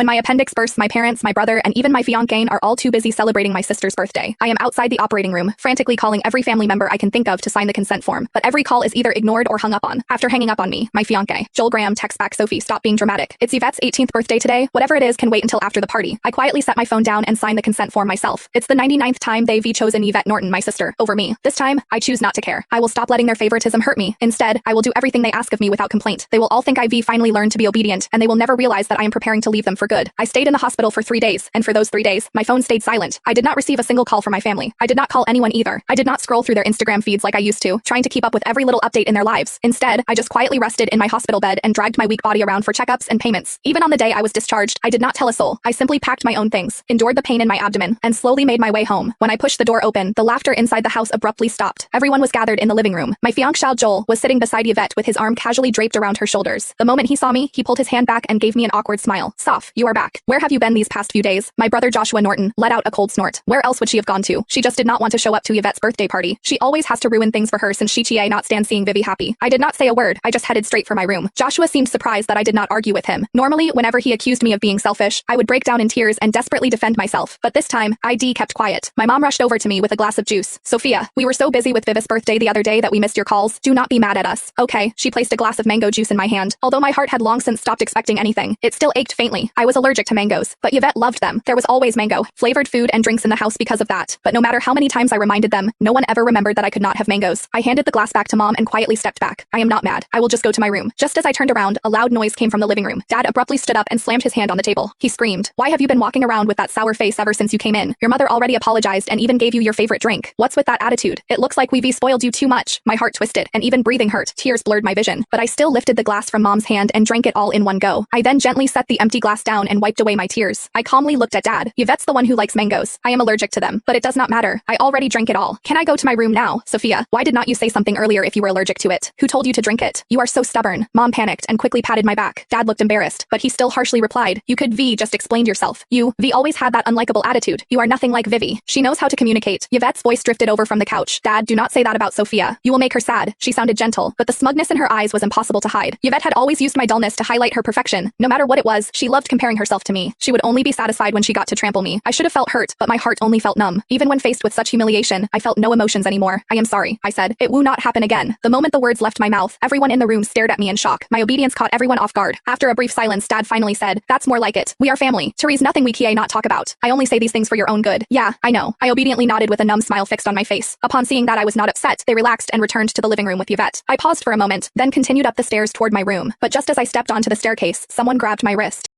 When my appendix bursts, my parents, my brother, and even my fiancé are all too busy celebrating my sister's birthday. I am outside the operating room, frantically calling every family member I can think of to sign the consent form, but every call is either ignored or hung up on. After hanging up on me, my fiancé, Joel Graham, texts back, "Sophie, stop being dramatic. It's Yvette's 18th birthday today. Whatever it is can wait until after the party." I quietly set my phone down and sign the consent form myself. It's the 99th time they've chosen Yvette Norton, my sister, over me. This time, I choose not to care. I will stop letting their favoritism hurt me. Instead, I will do everything they ask of me without complaint. They will all think I've finally learned to be obedient, and they will never realize that I am preparing to leave them for good. I stayed in the hospital for 3 days, and for those 3 days, my phone stayed silent. I did not receive a single call from my family. I did not call anyone either. I did not scroll through their Instagram feeds like I used to, trying to keep up with every little update in their lives. Instead, I just quietly rested in my hospital bed and dragged my weak body around for checkups and payments. Even on the day I was discharged, I did not tell a soul. I simply packed my own things, endured the pain in my abdomen, and slowly made my way home. When I pushed the door open, the laughter inside the house abruptly stopped. Everyone was gathered in the living room. My fiancé Joel was sitting beside Yvette with his arm casually draped around her shoulders. The moment he saw me, he pulled his hand back and gave me an awkward smile. "Soph, you are back. Where have you been these past few days?" My brother Joshua Norton let out a cold snort. Where else would she have gone to? She just did not want to show up to Yvette's birthday party. She always has to ruin things for her since she not stand seeing Vivi happy. I did not say a word. I just headed straight for my room. Joshua seemed surprised that I did not argue with him. Normally, whenever he accused me of being selfish, I would break down in tears and desperately defend myself. But this time, I kept quiet. My mom rushed over to me with a glass of juice. "Sophia, we were so busy with Vivi's birthday the other day that we missed your calls. Do not be mad at us." "Okay." She placed a glass of mango juice in my hand. Although my heart had long since stopped expecting anything, it still ached faintly. I was allergic to mangoes, but Yvette loved them. There was always mango, flavored food and drinks in the house because of that. But no matter how many times I reminded them, no one ever remembered that I could not have mangoes. I handed the glass back to Mom and quietly stepped back. "I am not mad. I will just go to my room." Just as I turned around, a loud noise came from the living room. Dad abruptly stood up and slammed his hand on the table. He screamed, "Why have you been walking around with that sour face ever since you came in? Your mother already apologized and even gave you your favorite drink. What's with that attitude? It looks like we've spoiled you too much." My heart twisted, and even breathing hurt. Tears blurred my vision, but I still lifted the glass from Mom's hand and drank it all in one go. I then gently set the empty glass down and wiped away my tears. I calmly looked at Dad. "Yvette's the one who likes mangoes. I am allergic to them, but it does not matter. I already drank it all. Can I go to my room now?" "Sophia, why did not you say something earlier if you were allergic to it? Who told you to drink it? You are so stubborn." Mom panicked and quickly patted my back. Dad looked embarrassed, but he still harshly replied, "You could just explained yourself. You always had that unlikable attitude. You are nothing like Vivi. She knows how to communicate." Yvette's voice drifted over from the couch. "Dad, do not say that about Sophia. You will make her sad." She sounded gentle, but the smugness in her eyes was impossible to hide. Yvette had always used my dullness to highlight her perfection. No matter what it was, she loved comparing herself to me. She would only be satisfied when she got to trample me. I should have felt hurt, but my heart only felt numb. Even when faced with such humiliation, I felt no emotions anymore. "I am sorry," I said. "It will not happen again." The moment the words left my mouth, everyone in the room stared at me in shock. My obedience caught everyone off guard. After a brief silence, Dad finally said, "That's more like it. We are family. Therese, nothing we not talk about. I only say these things for your own good." "Yeah, I know." I obediently nodded with a numb smile fixed on my face. Upon seeing that I was not upset, they relaxed and returned to the living room with Yvette. I paused for a moment, then continued up the stairs toward my room. But just as I stepped onto the staircase, someone grabbed my wrist.